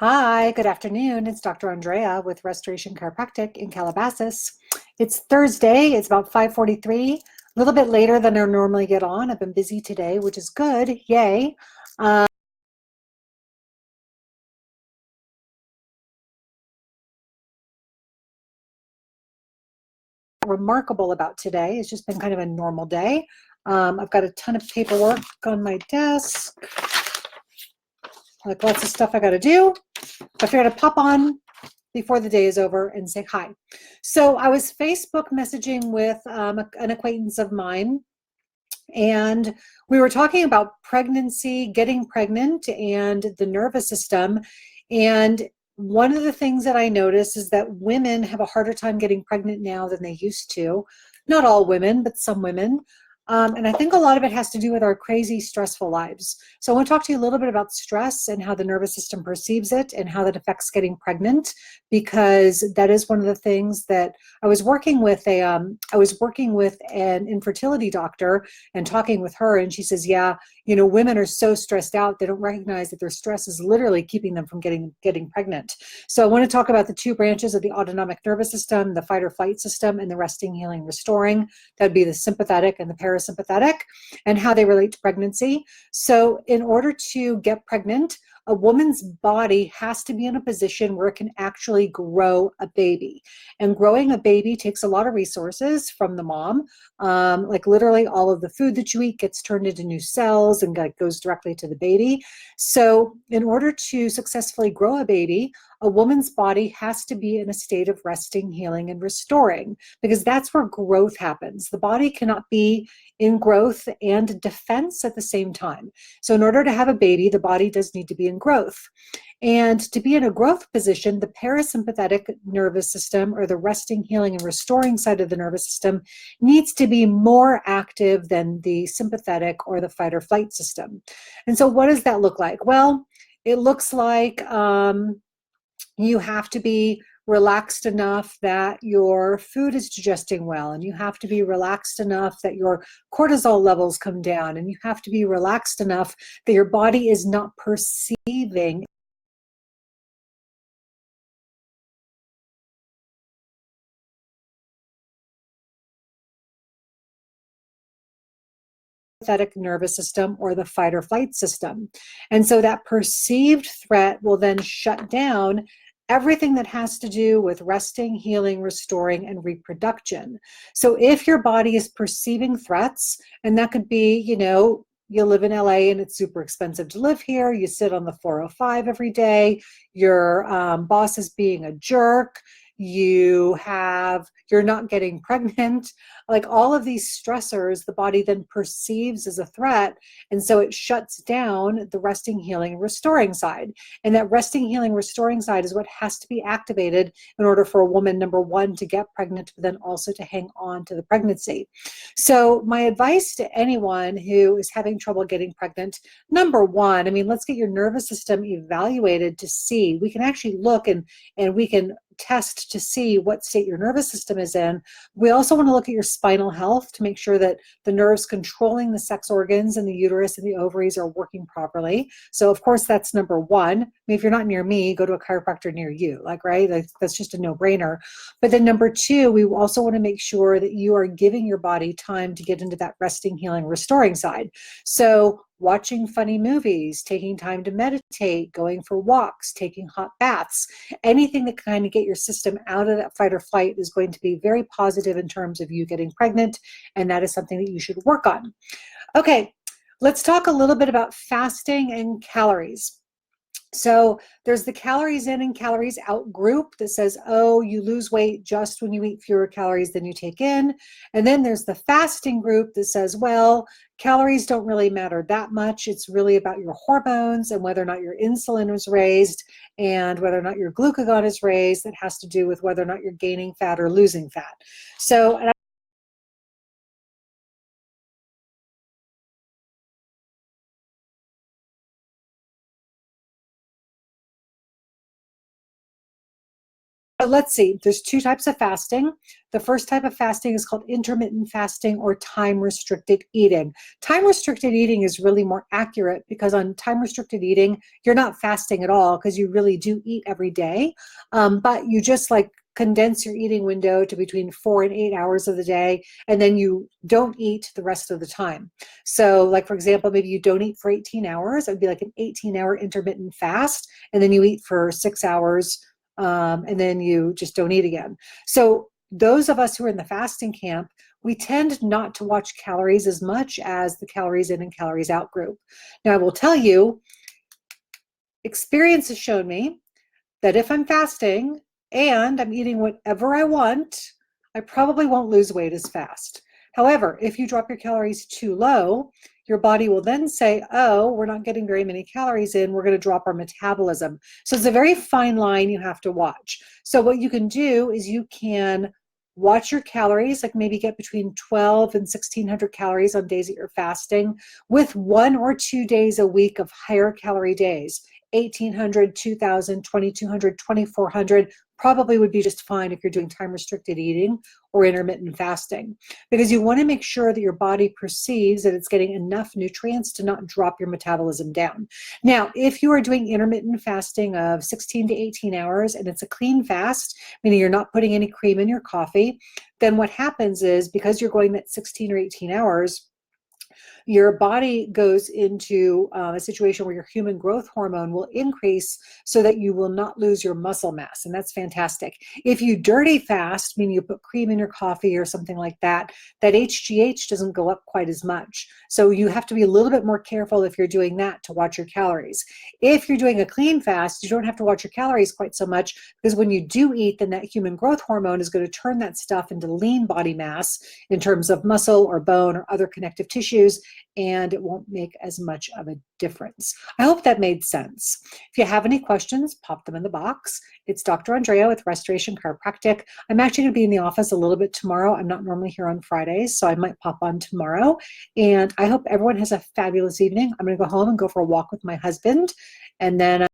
Hi, good afternoon. It's Dr. Andrea with Restoration Chiropractic in Calabasas. It's Thursday. It's about 5:43, a little bit later than I normally get on. I've been busy today, which is good. Yay. Uh, Remarkable about today. It's just been kind of a normal day. I've got a ton of paperwork on my desk, like lots of stuff I got to do. I figured I'd pop on before the day is over and say hi. So I was Facebook messaging with an acquaintance of mine, and we were talking about pregnancy, getting pregnant, and the nervous system. And one of the things that I notice is that women have a harder time getting pregnant now than they used to. Not all women, but some women. And I think a lot of it has to do with our crazy, stressful lives. So I want to talk to you a little bit about stress and how the nervous system perceives it and how that affects getting pregnant, because that is one of the things that I was working with an infertility doctor and talking with her, and she says, yeah, women are so stressed out, they don't recognize that their stress is literally keeping them from getting pregnant. So I want to talk about the two branches of the autonomic nervous system, the fight or flight system, and the resting, healing, restoring. That would be the sympathetic and the parasympathetic, and how they relate to pregnancy. So in order to get pregnant, a woman's body has to be in a position where it can actually grow a baby. And growing a baby takes a lot of resources from the mom. Like literally all of the food that you eat gets turned into new cells and goes directly to the baby. So in order to successfully grow a baby, a woman's body has to be in a state of resting, healing, and restoring, because that's where growth happens. The body cannot be in growth and defense at the same time. So in order to have a baby, the body does need to be in growth. And to be in a growth position, the parasympathetic nervous system, or the resting, healing, and restoring side of the nervous system, needs to be more active than the sympathetic or the fight or flight system. And so what does that look like? Well, it looks like you have to be relaxed enough that your food is digesting well, and you have to be relaxed enough that your cortisol levels come down, and you have to be relaxed enough that your body is not perceiving sympathetic nervous system or the fight or flight system. And so that perceived threat will then shut down everything that has to do with resting, healing, restoring, and reproduction. So if your body is perceiving threats, and that could be, you live in LA and it's super expensive to live here, you sit on the 405 every day, your boss is being a jerk, you're not getting pregnant, like all of these stressors the body then perceives as a threat, and so it shuts down the resting, healing, and restoring side. And that resting, healing, restoring side is what has to be activated in order for a woman, number one, to get pregnant, but then also to hang on to the pregnancy. So my advice to anyone who is having trouble getting pregnant, number one, let's get your nervous system evaluated to see. We can actually look and we can test to see what state your nervous system is in. We also want to look at your spinal health to make sure that the nerves controlling the sex organs and the uterus and the ovaries are working properly. So of course, that's number one. If you're not near me, go to a chiropractor near you, right? That's just a no-brainer. But then number two, we also want to make sure that you are giving your body time to get into that resting, healing, restoring side. So watching funny movies, taking time to meditate, going for walks, taking hot baths, anything that kind of get your system out of that fight or flight is going to be very positive in terms of you getting pregnant, and that is something that you should work on. Okay, let's talk a little bit about fasting and calories. So there's the calories in and calories out group that says, oh, you lose weight just when you eat fewer calories than you take in. And then there's the fasting group that says, well, calories don't really matter that much. It's really about your hormones and whether or not your insulin is raised and whether or not your glucagon is raised. That has to do with whether or not you're gaining fat or losing fat. So, and So let's see, there's two types of fasting. The first type of fasting is called intermittent fasting or time-restricted eating. Time-restricted eating is really more accurate because on time-restricted eating, you're not fasting at all because you really do eat every day, but you just like condense your eating window to between 4 and 8 hours of the day, and then you don't eat the rest of the time. So like, for example, maybe you don't eat for 18 hours. It would be like an 18-hour intermittent fast, and then you eat for 6 hours, and then you just don't eat again. So those of us who are in the fasting camp, we tend not to watch calories as much as the calories in and calories out group. Now, I will tell you, experience has shown me that if I'm fasting and I'm eating whatever I want, I probably won't lose weight as fast. However, if you drop your calories too low, your body will then say, oh, we're not getting very many calories in, we're going to drop our metabolism. So it's a very fine line you have to watch. So what you can do is you can watch your calories, like maybe get between 12 and 1600 calories on days that you're fasting, with 1 or 2 days a week of higher calorie days. 1800, 2000, 2200, 2400 probably would be just fine if you're doing time-restricted eating or intermittent fasting, because you want to make sure that your body perceives that it's getting enough nutrients to not drop your metabolism down. Now, if you are doing intermittent fasting of 16 to 18 hours and it's a clean fast, meaning you're not putting any cream in your coffee, then what happens is, because you're going that 16 or 18 hours, your body goes into a situation where your human growth hormone will increase so that you will not lose your muscle mass. And that's fantastic. If you dirty fast, meaning you put cream in your coffee or something like that, that HGH doesn't go up quite as much. So you have to be a little bit more careful if you're doing that to watch your calories. If you're doing a clean fast, you don't have to watch your calories quite so much, because when you do eat, then that human growth hormone is going to turn that stuff into lean body mass in terms of muscle or bone or other connective tissues, and it won't make as much of a difference. I hope that made sense. If you have any questions, pop them in the box. It's Dr. Andrea with Restoration Chiropractic. I'm actually going to be in the office a little bit tomorrow. I'm not normally here on Fridays, so I might pop on tomorrow. And I hope everyone has a fabulous evening. I'm going to go home and go for a walk with my husband, and then